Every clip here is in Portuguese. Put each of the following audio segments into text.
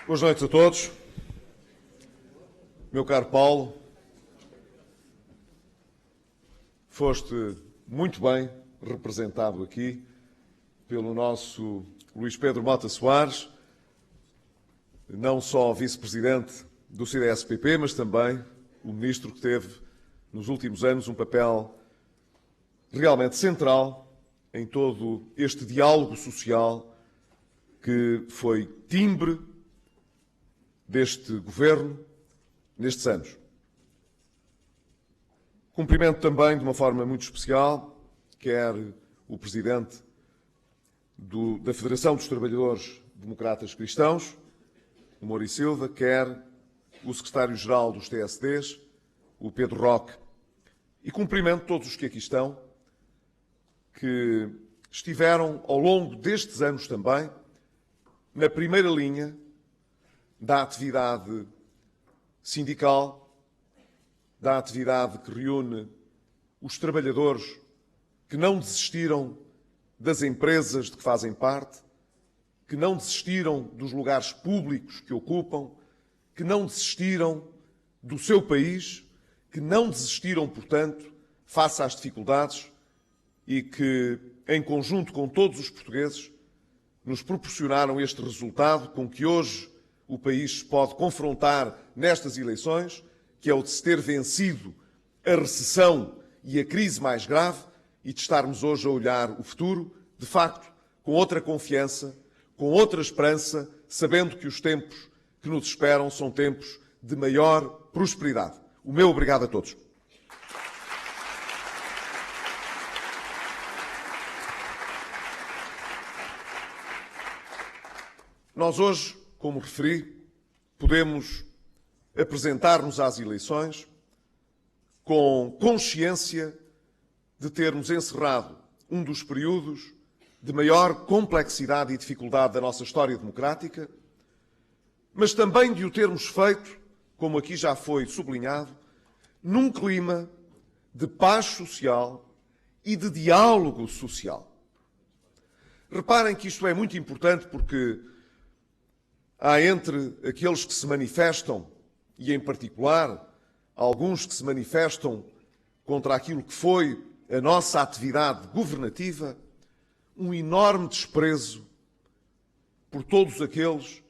Boas noites a todos. Meu caro Paulo, foste muito bem representado aqui pelo nosso Luís Pedro Mota Soares, não só vice-presidente do CDS-PP, mas também o ministro que teve, nos últimos anos, um papel realmente central em todo este diálogo social que foi timbre deste governo nestes anos. Cumprimento também, de uma forma muito especial, quer o presidente da Federação dos Trabalhadores Democratas Cristãos, o Moura Silva, quer o secretário-geral dos TSDs, o Pedro Roque, e cumprimento todos os que aqui estão, que estiveram ao longo destes anos também na primeira linha da atividade sindical, da atividade que reúne os trabalhadores que não desistiram das empresas de que fazem parte, que não desistiram dos lugares públicos que ocupam, que não desistiram do seu país, que não desistiram, portanto, face às dificuldades e que, em conjunto com todos os portugueses, nos proporcionaram este resultado com que hoje o país se pode confrontar nestas eleições, que é o de se ter vencido a recessão e a crise mais grave e de estarmos hoje a olhar o futuro, de facto, com outra confiança, com outra esperança, sabendo que os tempos que nos esperam são tempos de maior prosperidade. O meu obrigado a todos. Nós hoje, como referi, podemos apresentar-nos às eleições com consciência de termos encerrado um dos períodos de maior complexidade e dificuldade da nossa história democrática, mas também de o termos feito, como aqui já foi sublinhado, num clima de paz social e de diálogo social. Reparem que isto é muito importante porque há entre aqueles que se manifestam, e em particular alguns que se manifestam contra aquilo que foi a nossa atividade governativa, um enorme desprezo por todos aqueles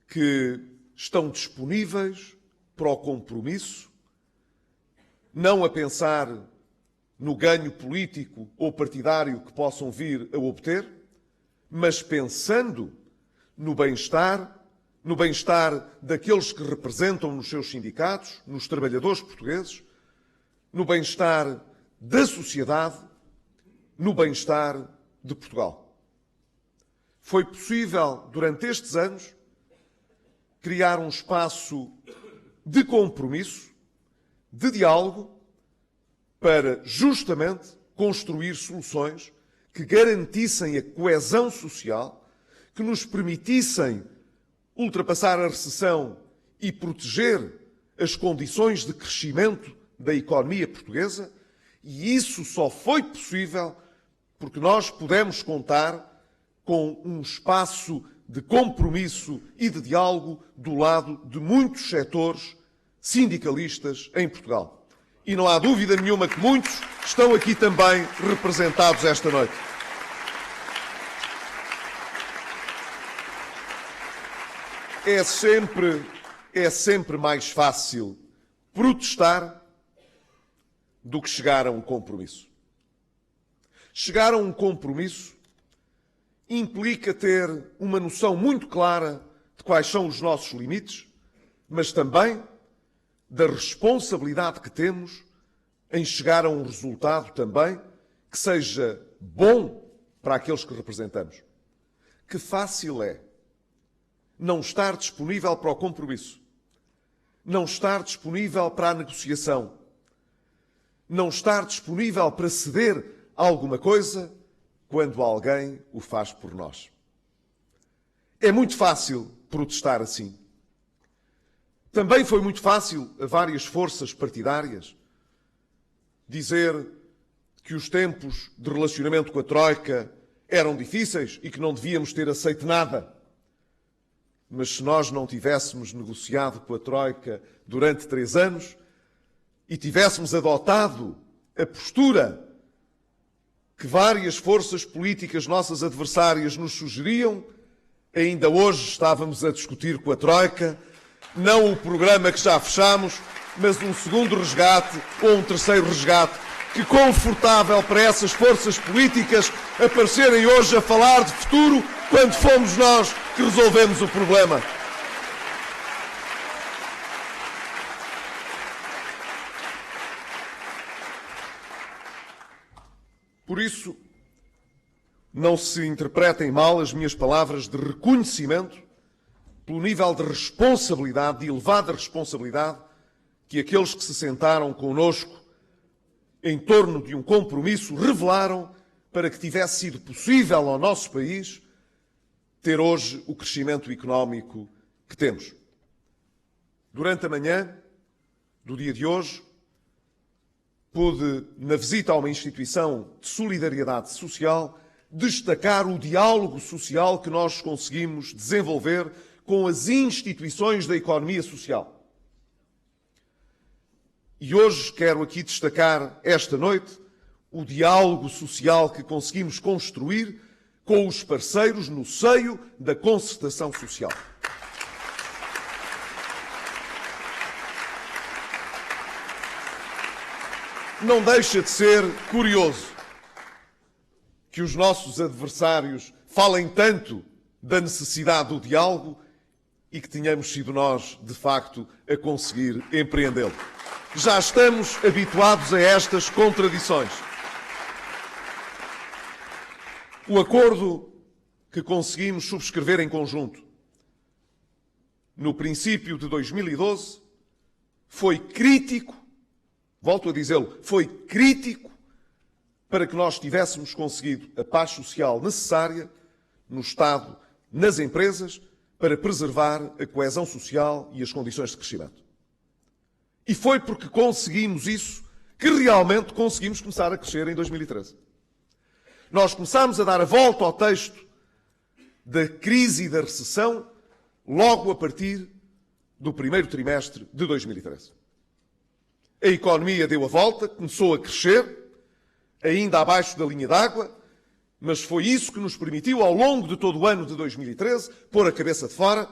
que estão disponíveis para o compromisso, não a pensar no ganho político ou partidário que possam vir a obter, mas pensando no bem-estar daqueles que representam nos seus sindicatos, nos trabalhadores portugueses, no bem-estar da sociedade, no bem-estar de Portugal. Foi possível, durante estes anos, criar um espaço de compromisso, de diálogo, para justamente construir soluções que garantissem a coesão social, que nos permitissem ultrapassar a recessão e proteger as condições de crescimento da economia portuguesa, e isso só foi possível porque nós pudemos contar com um espaço de compromisso e de diálogo do lado de muitos setores sindicalistas em Portugal. E não há dúvida nenhuma que muitos estão aqui também representados esta noite. É sempre mais fácil protestar do que chegar a um compromisso. Chegar a um compromisso implica ter uma noção muito clara de quais são os nossos limites, mas também da responsabilidade que temos em chegar a um resultado também que seja bom para aqueles que representamos. Que fácil é não estar disponível para o compromisso, não estar disponível para a negociação, não estar disponível para ceder alguma coisa quando alguém o faz por nós. É muito fácil protestar assim. Também foi muito fácil a várias forças partidárias dizer que os tempos de relacionamento com a Troika eram difíceis e que não devíamos ter aceito nada. mas se nós não tivéssemos negociado com a Troika durante 3 anos e tivéssemos adotado a postura que várias forças políticas nossas adversárias nos sugeriam, ainda hoje estávamos a discutir com a Troika, não o programa que já fechámos, mas um segundo resgate ou um terceiro resgate. Que confortável para essas forças políticas aparecerem hoje a falar de futuro quando fomos nós que resolvemos o problema. Por isso, não se interpretem mal as minhas palavras de reconhecimento pelo nível de responsabilidade, de elevada responsabilidade, que aqueles que se sentaram connosco em torno de um compromisso revelaram para que tivesse sido possível ao nosso país ter hoje o crescimento económico que temos. Durante a manhã do dia de hoje, pude, na visita a uma instituição de solidariedade social, destacar o diálogo social que nós conseguimos desenvolver com as instituições da economia social. E hoje quero aqui destacar, esta noite, o diálogo social que conseguimos construir com os parceiros no seio da concertação social. Não deixa de ser curioso que os nossos adversários falem tanto da necessidade do diálogo e que tenhamos sido nós, de facto, a conseguir empreendê-lo. Já estamos habituados a estas contradições. O acordo que conseguimos subscrever em conjunto no princípio de 2012 foi crítico, volto a dizê-lo, foi crítico para que nós tivéssemos conseguido a paz social necessária no Estado, nas empresas, para preservar a coesão social e as condições de crescimento. E foi porque conseguimos isso que realmente conseguimos começar a crescer em 2013. Nós começámos a dar a volta ao texto da crise e da recessão logo a partir do primeiro trimestre de 2013. A economia deu a volta, começou a crescer, ainda abaixo da linha d'água, mas foi isso que nos permitiu, ao longo de todo o ano de 2013, pôr a cabeça de fora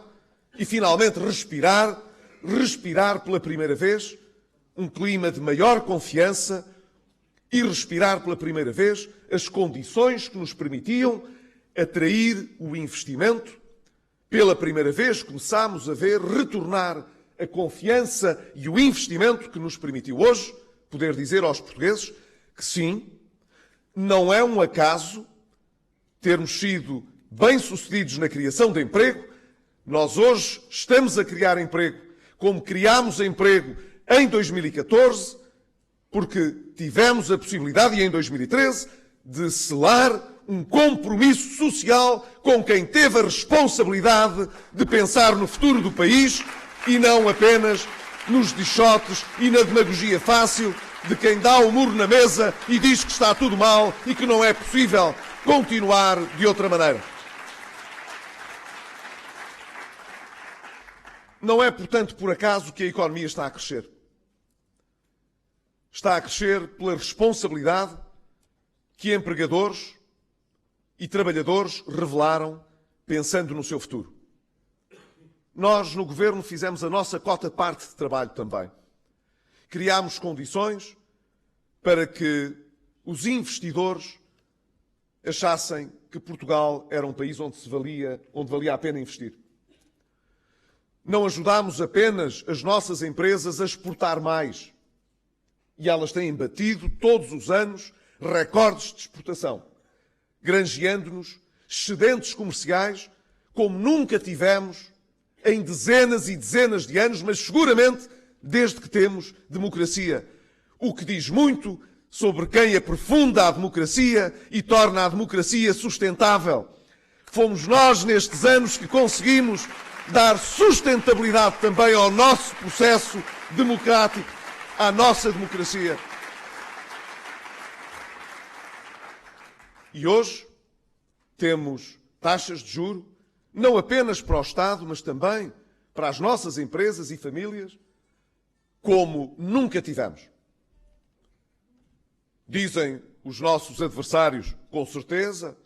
e finalmente respirar pela primeira vez um clima de maior confiança e respirar pela primeira vez as condições que nos permitiam atrair o investimento. Pela primeira vez começámos a ver retornar a confiança e o investimento que nos permitiu hoje poder dizer aos portugueses que sim, não é um acaso termos sido bem-sucedidos na criação de emprego. Nós hoje estamos a criar emprego como criámos emprego em 2014, porque tivemos a possibilidade, e em 2013, de selar um compromisso social com quem teve a responsabilidade de pensar no futuro do país e não apenas nos dichotes e na demagogia fácil de quem dá o murro na mesa e diz que está tudo mal e que não é possível continuar de outra maneira. Não é, portanto, por acaso que a economia está a crescer. Está a crescer pela responsabilidade que empregadores e trabalhadores revelaram pensando no seu futuro. Nós, no Governo, fizemos a nossa cota-parte de trabalho também. Criámos condições para que os investidores achassem que Portugal era um país onde valia a pena investir. Não ajudámos apenas as nossas empresas a exportar mais. E elas têm batido todos os anos recordes de exportação, granjeando-nos excedentes comerciais como nunca tivemos em dezenas e dezenas de anos, mas seguramente desde que temos democracia. O que diz muito sobre quem aprofunda a democracia e torna a democracia sustentável. Fomos nós, nestes anos, que conseguimos dar sustentabilidade também ao nosso processo democrático, à nossa democracia. E hoje temos taxas de juros não apenas para o Estado, mas também para as nossas empresas e famílias, como nunca tivemos. Dizem os nossos adversários, com certeza,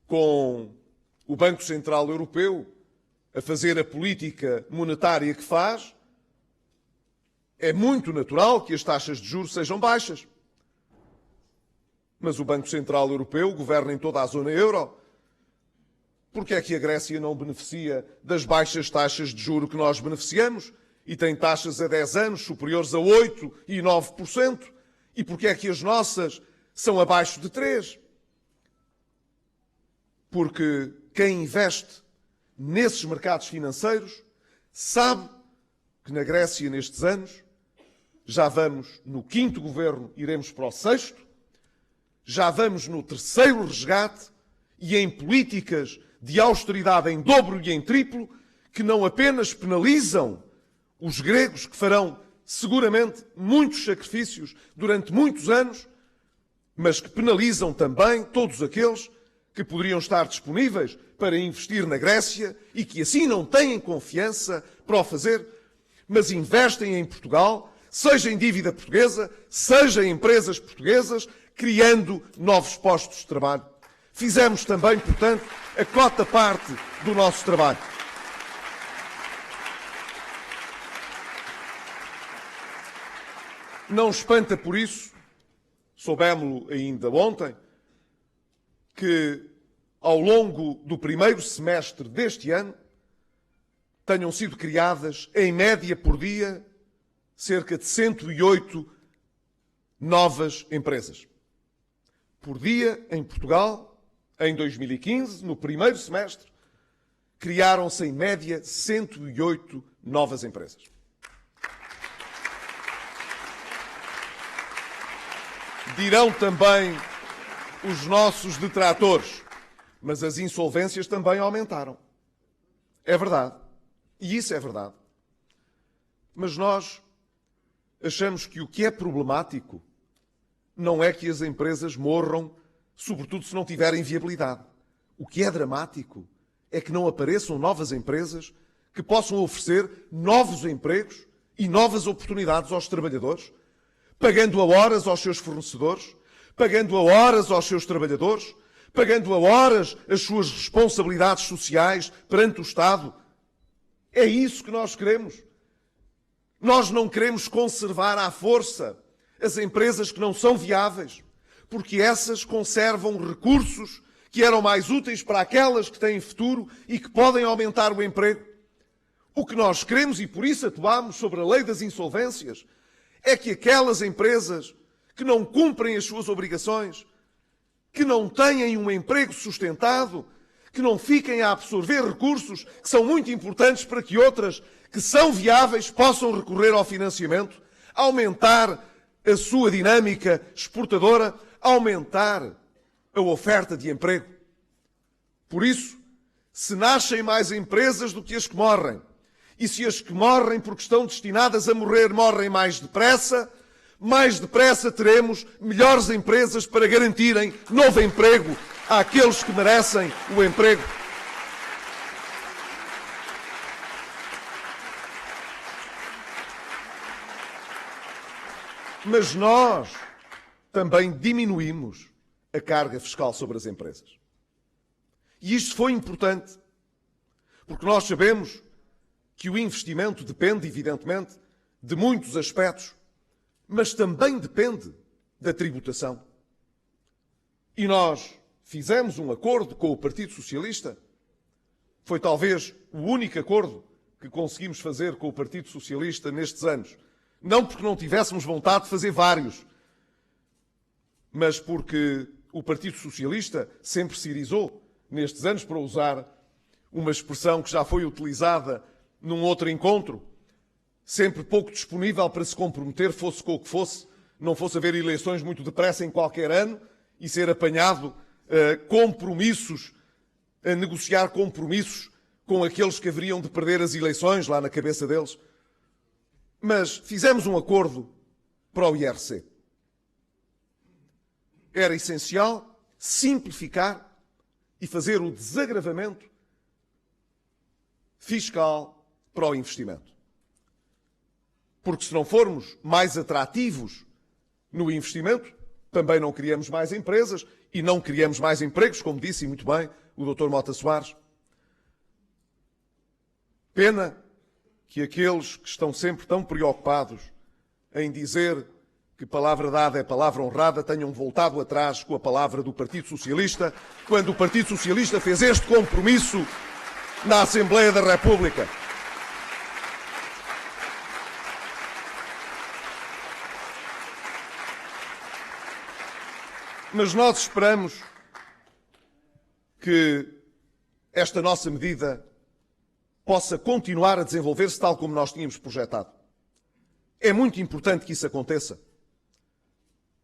com o Banco Central Europeu a fazer a política monetária que faz, é muito natural que as taxas de juros sejam baixas. Mas o Banco Central Europeu governa em toda a zona euro. Por que é que a Grécia não beneficia das baixas taxas de juro que nós beneficiamos e tem taxas a 10 anos superiores a 8% e 9%? E por que é que as nossas são abaixo de 3%? Porque quem investe nesses mercados financeiros sabe que na Grécia, nestes anos, já vamos no 5º governo, iremos para o 6º, já vamos no 3º resgate e em políticas de austeridade em dobro e em triplo, que não apenas penalizam os gregos, que farão seguramente muitos sacrifícios durante muitos anos, mas que penalizam também todos aqueles que poderiam estar disponíveis para investir na Grécia e que assim não têm confiança para o fazer, mas investem em Portugal, seja em dívida portuguesa, seja em empresas portuguesas, criando novos postos de trabalho. Fizemos também, portanto, a cota parte do nosso trabalho. Não espanta por isso, soubemos-lo ainda ontem, que ao longo do primeiro semestre deste ano tenham sido criadas, em média por dia, cerca de 108 novas empresas. Por dia, em Portugal, em 2015, no primeiro semestre, criaram-se em média 108 novas empresas. Dirão também os nossos detratores, mas as insolvências também aumentaram. É verdade. E isso é verdade. Mas nós achamos que o que é problemático não é que as empresas morram, sobretudo se não tiverem viabilidade. O que é dramático é que não apareçam novas empresas que possam oferecer novos empregos e novas oportunidades aos trabalhadores, pagando a horas aos seus fornecedores, pagando a horas aos seus trabalhadores, pagando a horas as suas responsabilidades sociais perante o Estado. É isso que nós queremos. Nós não queremos conservar à força as empresas que não são viáveis, porque essas conservam recursos que eram mais úteis para aquelas que têm futuro e que podem aumentar o emprego. O que nós queremos, e por isso atuamos sobre a lei das insolvências, é que aquelas empresas que não cumprem as suas obrigações, que não têm um emprego sustentado, que não fiquem a absorver recursos que são muito importantes para que outras que são viáveis possam recorrer ao financiamento, aumentar a sua dinâmica exportadora, aumentar a oferta de emprego. Por isso, se nascem mais empresas do que as que morrem, e se as que morrem porque estão destinadas a morrer morrem mais depressa teremos melhores empresas para garantirem novo emprego àqueles que merecem o emprego. Mas nós também diminuímos a carga fiscal sobre as empresas. E isto foi importante, porque nós sabemos que o investimento depende, evidentemente, de muitos aspectos, mas também depende da tributação. E nós fizemos um acordo com o Partido Socialista. Foi talvez o único acordo que conseguimos fazer com o Partido Socialista nestes anos. Não porque não tivéssemos vontade de fazer vários, mas porque o Partido Socialista sempre se irisou nestes anos, para usar uma expressão que já foi utilizada num outro encontro, sempre pouco disponível para se comprometer, fosse com o que fosse, não fosse haver eleições muito depressa em qualquer ano e ser apanhado a negociar compromissos com aqueles que haveriam de perder as eleições lá na cabeça deles. Mas fizemos um acordo para o IRC. Era essencial simplificar e fazer o desagravamento fiscal para o investimento. Porque se não formos mais atrativos no investimento, também não criamos mais empresas e não criamos mais empregos, como disse muito bem o Dr. Mota Soares. Pena que aqueles que estão sempre tão preocupados em dizer que palavra dada é palavra honrada tenham voltado atrás com a palavra do Partido Socialista, quando o Partido Socialista fez este compromisso na Assembleia da República. Mas nós esperamos que esta nossa medida possa continuar a desenvolver-se tal como nós tínhamos projetado. É muito importante que isso aconteça.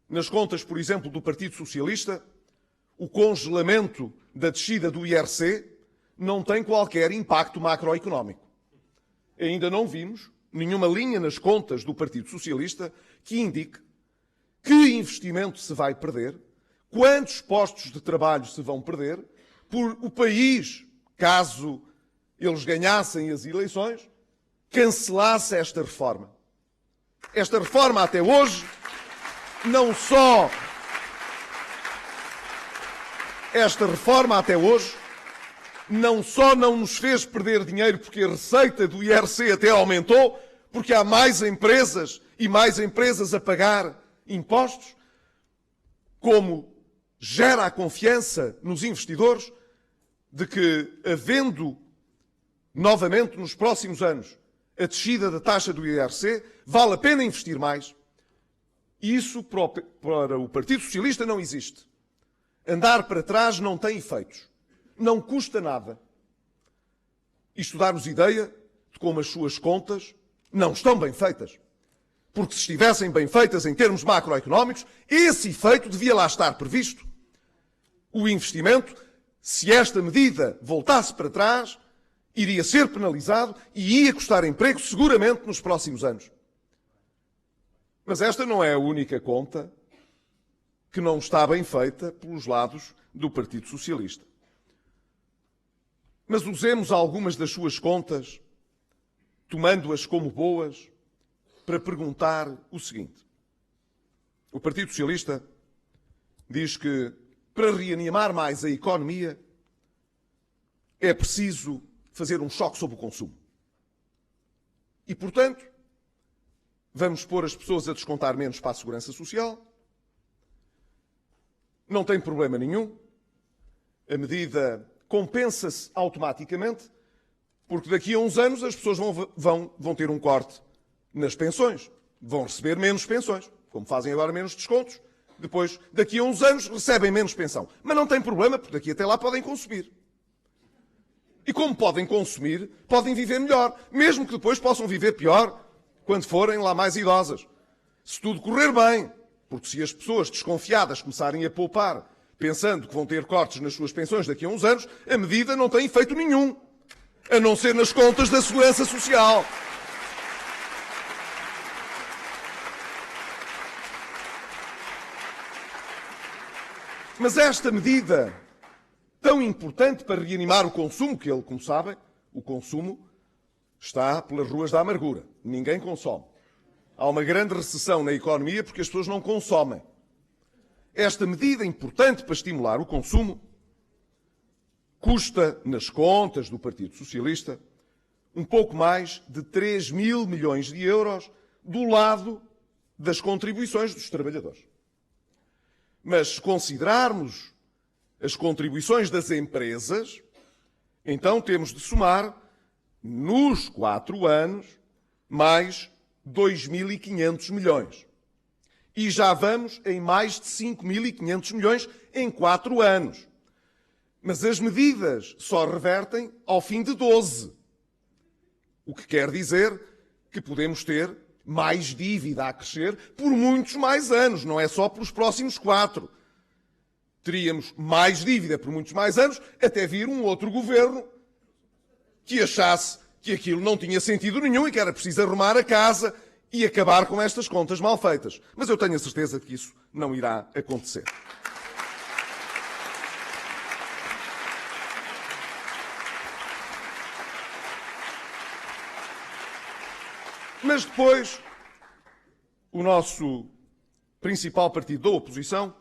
Nas contas, por exemplo, do Partido Socialista, o congelamento da descida do IRC não tem qualquer impacto macroeconómico. Ainda não vimos nenhuma linha nas contas do Partido Socialista que indique que investimento se vai perder, quantos postos de trabalho se vão perder por o país, caso eles ganhassem as eleições, cancelasse esta reforma. Esta reforma até hoje não só não nos fez perder dinheiro porque a receita do IRC até aumentou, porque há mais empresas e mais empresas a pagar impostos, como gera a confiança nos investidores de que, havendo novamente nos próximos anos a descida da taxa do IRC, vale a pena investir mais. E isso para o Partido Socialista não existe. Andar para trás não tem efeitos. Não custa nada. Isto dá-nos ideia de como as suas contas não estão bem feitas. Porque se estivessem bem feitas em termos macroeconómicos, esse efeito devia lá estar previsto. O investimento, se esta medida voltasse para trás, iria ser penalizado e ia custar emprego seguramente nos próximos anos. Mas esta não é a única conta que não está bem feita pelos lados do Partido Socialista. Mas usemos algumas das suas contas, tomando-as como boas, para perguntar o seguinte. O Partido Socialista diz que, para reanimar mais a economia, é preciso fazer um choque sobre o consumo. E, portanto, vamos pôr as pessoas a descontar menos para a Segurança Social. Não tem problema nenhum. A medida compensa-se automaticamente, porque daqui a uns anos as pessoas vão ter um corte nas pensões. Vão receber menos pensões, como fazem agora menos descontos. Depois, daqui a uns anos, recebem menos pensão. Mas não tem problema, porque daqui até lá podem consumir. E como podem consumir, podem viver melhor, mesmo que depois possam viver pior quando forem lá mais idosas. Se tudo correr bem, porque se as pessoas desconfiadas começarem a poupar, pensando que vão ter cortes nas suas pensões daqui a uns anos, a medida não tem efeito nenhum, a não ser nas contas da Segurança Social. Mas esta medida, tão importante para reanimar o consumo, que ele, como sabem, o consumo está pelas ruas da amargura. Ninguém consome. Há uma grande recessão na economia porque as pessoas não consomem. Esta medida importante para estimular o consumo custa, nas contas do Partido Socialista, um pouco mais de 3 mil milhões de euros do lado das contribuições dos trabalhadores. Mas se considerarmos as contribuições das empresas, então temos de somar, nos 4 anos, mais 2.500 milhões. E já vamos em mais de 5.500 milhões em 4 anos. Mas as medidas só revertem ao fim de 12. O que quer dizer que podemos ter mais dívida a crescer por muitos mais anos, não é só pelos próximos 4. Teríamos mais dívida por muitos mais anos, até vir um outro governo que achasse que aquilo não tinha sentido nenhum e que era preciso arrumar a casa e acabar com estas contas mal feitas. Mas eu tenho a certeza de que isso não irá acontecer. Mas depois, o nosso principal partido da oposição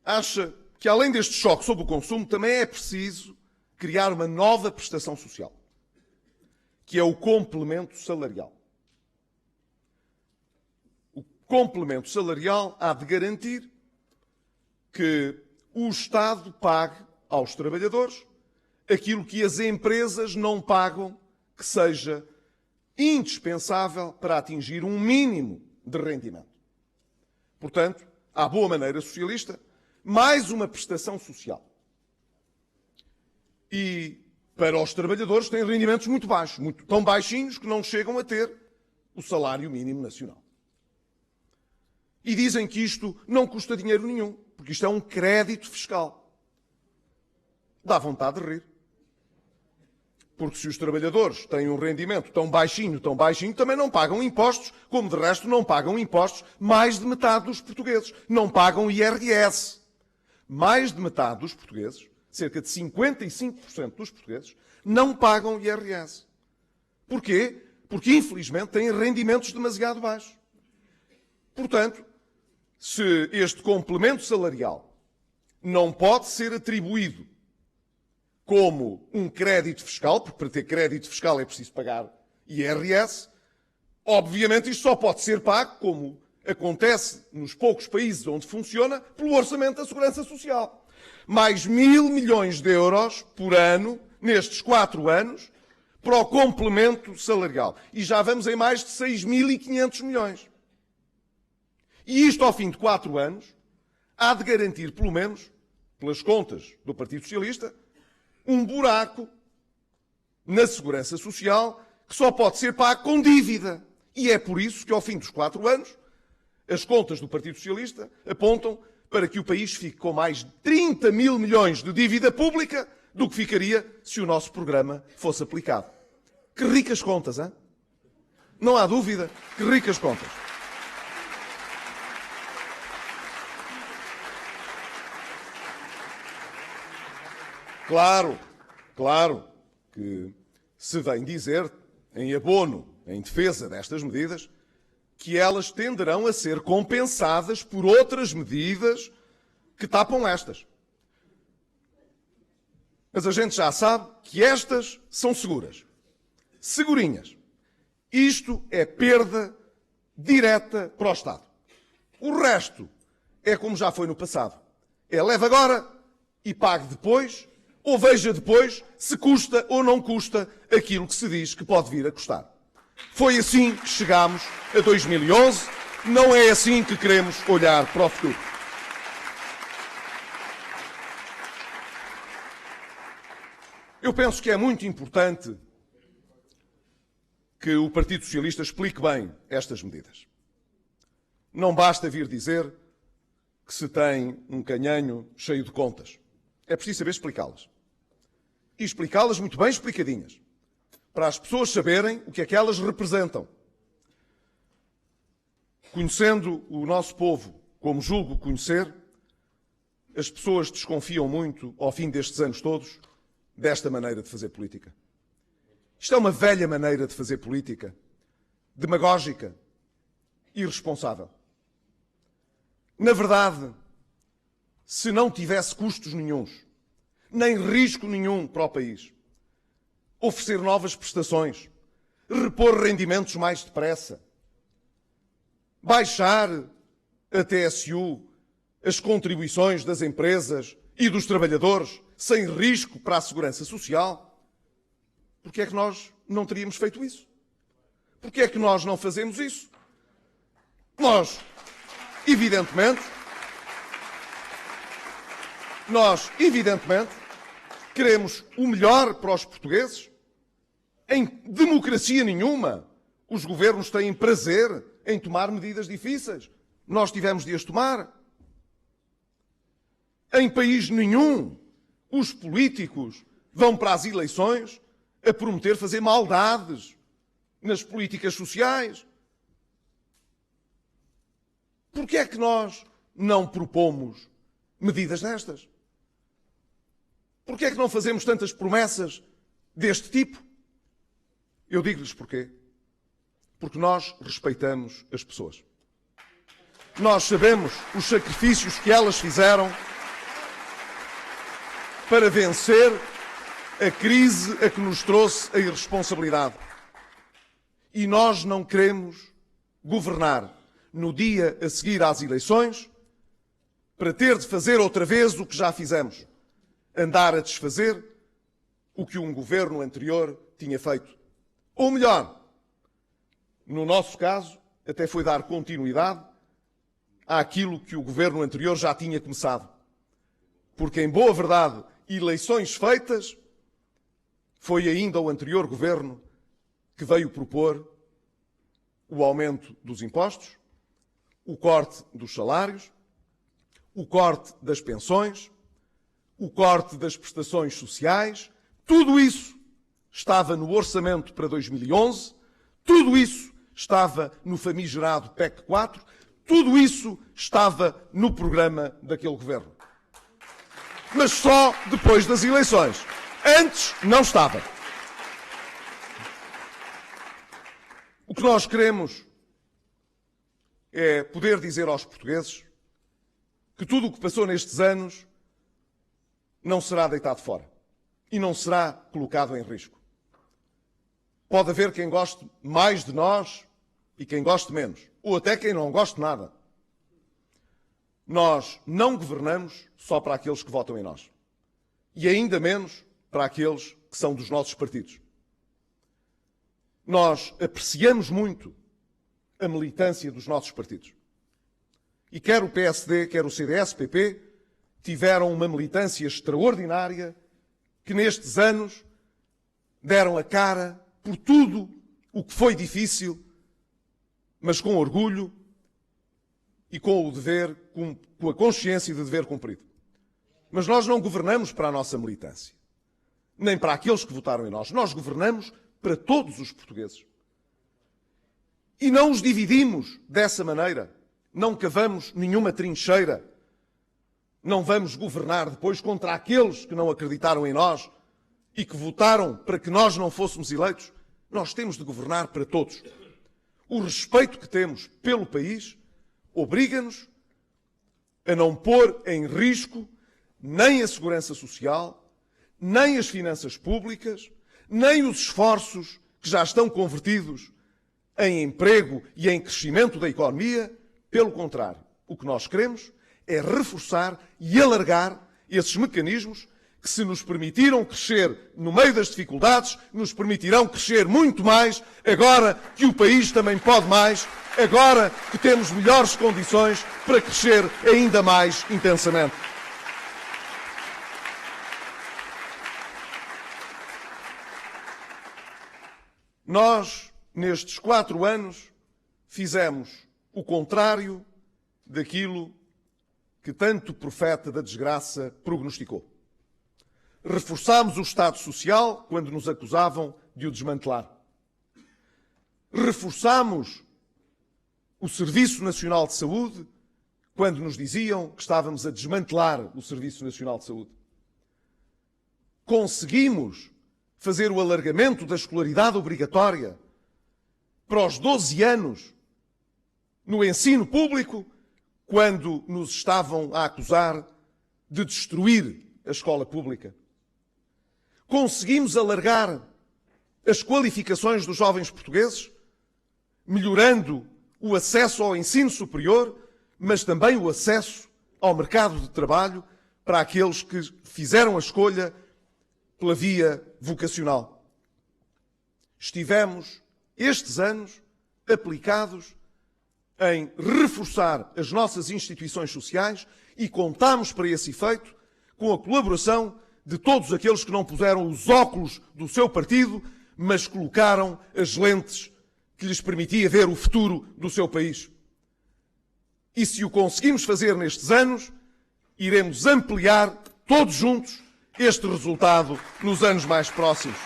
acha que, além deste choque sobre o consumo, também é preciso criar uma nova prestação social, que é o complemento salarial. O complemento salarial há de garantir que o Estado pague aos trabalhadores aquilo que as empresas não pagam, que seja indispensável para atingir um mínimo de rendimento. Portanto, à boa maneira socialista, mais uma prestação social. E para os trabalhadores têm rendimentos muito baixos, tão baixinhos que não chegam a ter o salário mínimo nacional. E dizem que isto não custa dinheiro nenhum, porque isto é um crédito fiscal. Dá vontade de rir. Porque se os trabalhadores têm um rendimento tão baixinho, também não pagam impostos, como de resto não pagam impostos mais de metade dos portugueses. Não pagam IRS. Mais de metade dos portugueses, cerca de 55% dos portugueses, não pagam IRS. Porquê? Porque, infelizmente, têm rendimentos demasiado baixos. Portanto, se este complemento salarial não pode ser atribuído como um crédito fiscal, porque para ter crédito fiscal é preciso pagar IRS, obviamente isto só pode ser pago, como acontece nos poucos países onde funciona, pelo Orçamento da Segurança Social. Mais 1.000 milhões de euros por ano, nestes 4 anos, para o complemento salarial. E já vamos em mais de 6.500 milhões. E isto, ao fim de 4 anos, há de garantir, pelo menos, pelas contas do Partido Socialista, um buraco na Segurança Social que só pode ser pago com dívida. E é por isso que, ao fim dos 4 anos, as contas do Partido Socialista apontam para que o país fique com mais de 30.000 milhões de dívida pública do que ficaria se o nosso programa fosse aplicado. Que ricas contas, hein? Não há dúvida, que ricas contas. Claro que se vem dizer, em abono, em defesa destas medidas, que elas tenderão a ser compensadas por outras medidas que tapam estas. Mas a gente já sabe que estas são seguras. Segurinhas. Isto é perda direta para o Estado. O resto é como já foi no passado. É leve agora e pague depois, ou veja depois se custa ou não custa aquilo que se diz que pode vir a custar. Foi assim que chegámos a 2011, não é assim que queremos olhar para o futuro. Eu penso que é muito importante que o Partido Socialista explique bem estas medidas. Não basta vir dizer que se tem um canhanho cheio de contas. É preciso saber explicá-las. E explicá-las muito bem explicadinhas, para as pessoas saberem o que é que elas representam. Conhecendo o nosso povo, como julgo conhecer, as pessoas desconfiam muito, ao fim destes anos todos, desta maneira de fazer política. Isto é uma velha maneira de fazer política, demagógica, irresponsável. Na verdade, se não tivesse custos nenhuns, nem risco nenhum para o país, oferecer novas prestações, repor rendimentos mais depressa, baixar a TSU, as contribuições das empresas e dos trabalhadores, sem risco para a segurança social, porque é que nós não teríamos feito isso? Porque é que nós não fazemos isso? Nós, evidentemente, queremos o melhor para os portugueses. Em democracia nenhuma, os governos têm prazer em tomar medidas difíceis. Nós tivemos de as tomar. Em país nenhum, os políticos vão para as eleições a prometer fazer maldades nas políticas sociais. Por que é que nós não propomos medidas destas? Por que é que não fazemos tantas promessas deste tipo? Eu digo-lhes porquê. porque nós respeitamos as pessoas. Nós sabemos os sacrifícios que elas fizeram para vencer a crise a que nos trouxe a irresponsabilidade. E nós não queremos governar no dia a seguir às eleições para ter de fazer outra vez o que já fizemos. Andar a desfazer o que um governo anterior tinha feito. Ou melhor, no nosso caso, até foi dar continuidade àquilo que o governo anterior já tinha começado. Porque, em boa verdade, eleições feitas, foi ainda o anterior governo que veio propor o aumento dos impostos, o corte dos salários, o corte das pensões, o corte das prestações sociais. Tudo isso estava no orçamento para 2011, tudo isso estava no famigerado PEC 4, tudo isso estava no programa daquele governo. Mas só depois das eleições. Antes não estava. O que nós queremos é poder dizer aos portugueses que tudo o que passou nestes anos não será deitado fora e não será colocado em risco. Pode haver quem goste mais de nós e quem goste menos, ou até quem não goste nada. Nós não governamos só para aqueles que votam em nós. E ainda menos para aqueles que são dos nossos partidos. Nós apreciamos muito a militância dos nossos partidos. E quer o PSD, quer o CDS-PP tiveram uma militância extraordinária que nestes anos deram a cara por tudo o que foi difícil, mas com orgulho e com o dever, com a consciência de dever cumprido. Mas nós não governamos para a nossa militância, nem para aqueles que votaram em nós. Nós governamos para todos os portugueses. E não os dividimos dessa maneira. Não cavamos nenhuma trincheira. Não vamos governar depois contra aqueles que não acreditaram em nós e que votaram para que nós não fôssemos eleitos. Nós temos de governar para todos. O respeito que temos pelo país obriga-nos a não pôr em risco nem a segurança social, nem as finanças públicas, nem os esforços que já estão convertidos em emprego e em crescimento da economia. Pelo contrário, o que nós queremos é reforçar e alargar esses mecanismos que, se nos permitiram crescer no meio das dificuldades, nos permitirão crescer muito mais agora que o país também pode mais, agora que temos melhores condições para crescer ainda mais intensamente. Nós, nestes 4 anos, fizemos o contrário daquilo que tanto o profeta da desgraça prognosticou. Reforçámos o Estado Social quando nos acusavam de o desmantelar. Reforçámos o Serviço Nacional de Saúde quando nos diziam que estávamos a desmantelar o Serviço Nacional de Saúde. Conseguimos fazer o alargamento da escolaridade obrigatória para os 12 anos no ensino público, quando nos estavam a acusar de destruir a escola pública. Conseguimos alargar as qualificações dos jovens portugueses, melhorando o acesso ao ensino superior, mas também o acesso ao mercado de trabalho para aqueles que fizeram a escolha pela via vocacional. Estivemos, estes anos, aplicados em reforçar as nossas instituições sociais e contamos para esse efeito com a colaboração de todos aqueles que não puseram os óculos do seu partido, mas colocaram as lentes que lhes permitia ver o futuro do seu país. E se o conseguimos fazer nestes anos, iremos ampliar, todos juntos, este resultado nos anos mais próximos.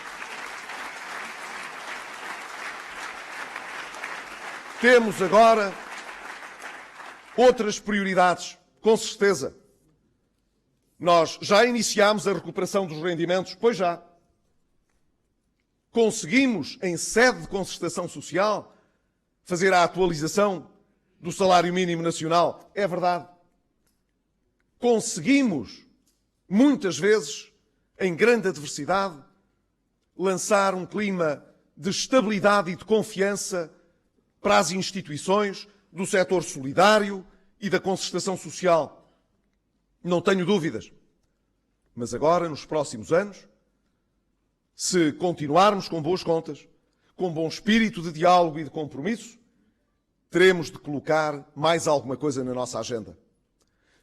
Temos agora outras prioridades, com certeza. Nós já iniciámos a recuperação dos rendimentos, pois já. Conseguimos, em sede de concertação social, fazer a atualização do salário mínimo nacional. É verdade. Conseguimos, muitas vezes, em grande adversidade, lançar um clima de estabilidade e de confiança para as instituições do setor solidário e da concertação social. Não tenho dúvidas. Mas agora, nos próximos anos, se continuarmos com boas contas, com bom espírito de diálogo e de compromisso, teremos de colocar mais alguma coisa na nossa agenda.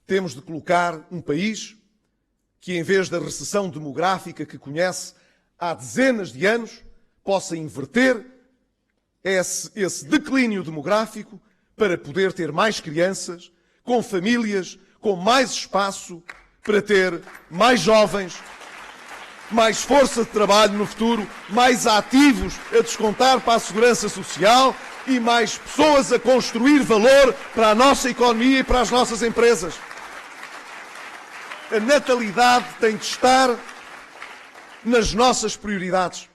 Temos de colocar um país que, em vez da recessão demográfica que conhece há dezenas de anos, possa inverter esse declínio demográfico para poder ter mais crianças, com famílias, com mais espaço, para ter mais jovens, mais força de trabalho no futuro, mais ativos a descontar para a segurança social e mais pessoas a construir valor para a nossa economia e para as nossas empresas. A natalidade tem de estar nas nossas prioridades.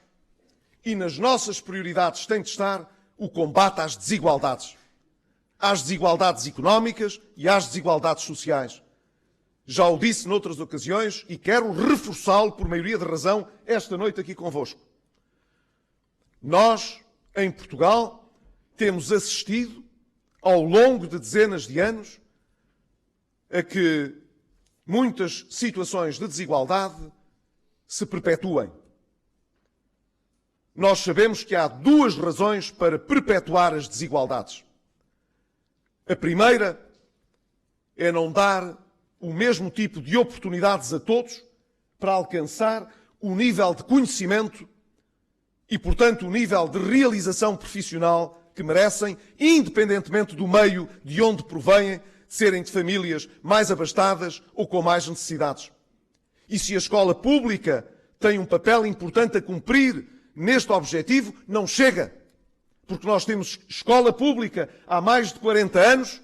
E nas nossas prioridades tem de estar o combate às desigualdades. Às desigualdades económicas e às desigualdades sociais. Já o disse noutras ocasiões e quero reforçá-lo por maioria de razão esta noite aqui convosco. Nós, em Portugal, temos assistido, ao longo de dezenas de anos, a que muitas situações de desigualdade se perpetuem. Nós sabemos que há duas razões para perpetuar as desigualdades. A primeira é não dar o mesmo tipo de oportunidades a todos para alcançar o nível de conhecimento e, portanto, o nível de realização profissional que merecem, independentemente do meio de onde provêm, de serem de famílias mais abastadas ou com mais necessidades. E se a escola pública tem um papel importante a cumprir neste objetivo, não chega. Porque nós temos escola pública há mais de 40 anos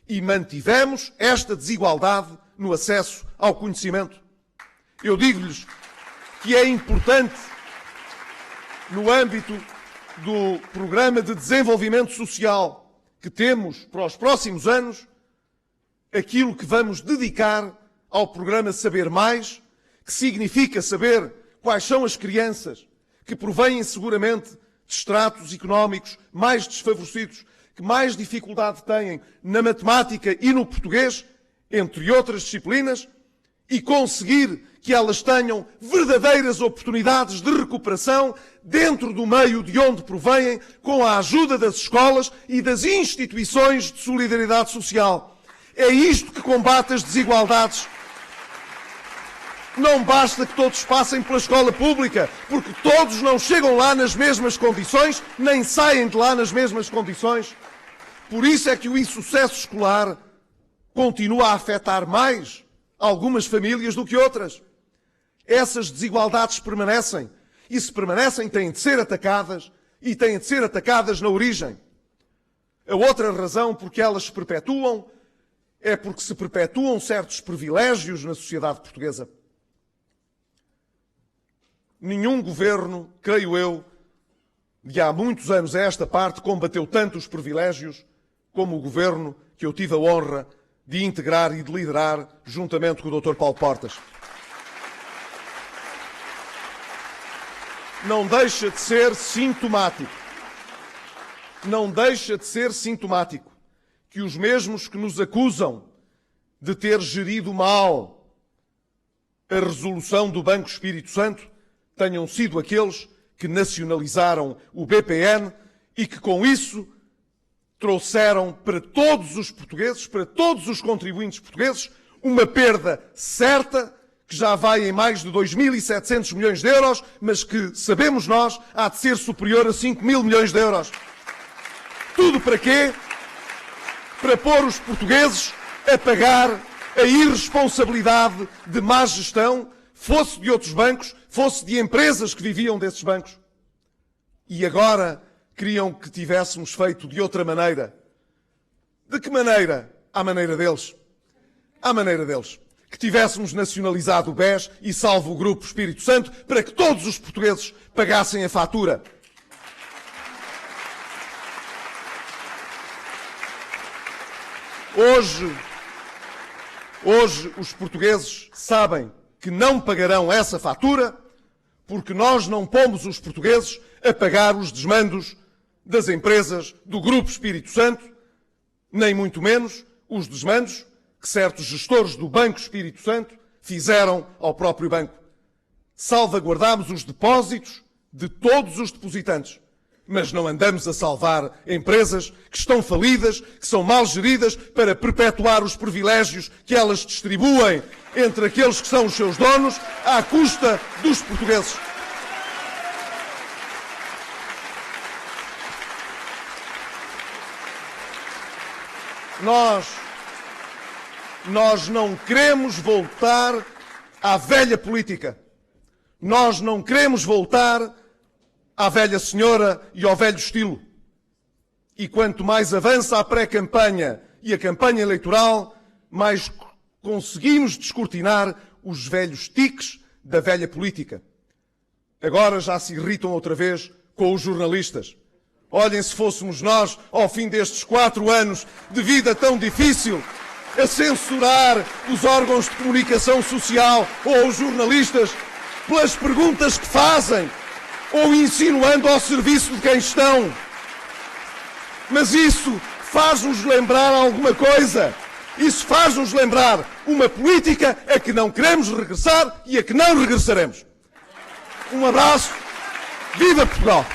e mantivemos esta desigualdade no acesso ao conhecimento. Eu digo-lhes que é importante, no âmbito do Programa de Desenvolvimento Social que temos para os próximos anos, aquilo que vamos dedicar ao programa Saber Mais, que significa saber quais são as crianças que provêm seguramente de estratos económicos mais desfavorecidos, que mais dificuldade têm na matemática e no português, entre outras disciplinas, e conseguir que elas tenham verdadeiras oportunidades de recuperação dentro do meio de onde provêm, com a ajuda das escolas e das instituições de solidariedade social. É isto que combate as desigualdades. Não basta que todos passem pela escola pública, porque todos não chegam lá nas mesmas condições, nem saem de lá nas mesmas condições. Por isso é que o insucesso escolar continua a afetar mais algumas famílias do que outras. Essas desigualdades permanecem, e se permanecem têm de ser atacadas, e têm de ser atacadas na origem. A outra razão por que elas se perpetuam é porque se perpetuam certos privilégios na sociedade portuguesa. Nenhum governo, creio eu, de há muitos anos a esta parte, combateu tanto os privilégios como o governo que eu tive a honra de integrar e de liderar juntamente com o Dr. Paulo Portas. Não deixa de ser sintomático. Não deixa de ser sintomático que os mesmos que nos acusam de ter gerido mal a resolução do Banco Espírito Santo tenham sido aqueles que nacionalizaram o BPN e que com isso trouxeram para todos os portugueses, para todos os contribuintes portugueses, uma perda certa que já vai em mais de 2.700 milhões de euros, mas que, sabemos nós, há de ser superior a 5.000 milhões de euros. Tudo para quê? Para pôr os portugueses a pagar a irresponsabilidade de má gestão, fosse de outros bancos, fosse de empresas que viviam desses bancos. E agora queriam que tivéssemos feito de outra maneira. De que maneira? À maneira deles. À maneira deles. Que tivéssemos nacionalizado o BES e salvo o Grupo Espírito Santo para que todos os portugueses pagassem a fatura. Hoje os portugueses sabem que não pagarão essa fatura porque nós não pomos os portugueses a pagar os desmandos das empresas do Grupo Espírito Santo, nem muito menos os desmandos que certos gestores do Banco Espírito Santo fizeram ao próprio banco. Salvaguardamos os depósitos de todos os depositantes, mas não andamos a salvar empresas que estão falidas, que são mal geridas, para perpetuar os privilégios que elas distribuem entre aqueles que são os seus donos, à custa dos portugueses. Nós não queremos voltar à velha política. Nós não queremos voltar à velha senhora e ao velho estilo. E quanto mais avança a pré-campanha e a campanha eleitoral, mais conseguimos descortinar os velhos tiques da velha política. Agora já se irritam outra vez com os jornalistas. Olhem, se fôssemos nós, ao fim destes 4 anos de vida tão difícil, a censurar os órgãos de comunicação social ou os jornalistas pelas perguntas que fazem ou insinuando ao serviço de quem estão. Mas isso faz-nos lembrar alguma coisa. Isso faz-nos lembrar uma política a que não queremos regressar e a que não regressaremos. Um abraço. Viva Portugal!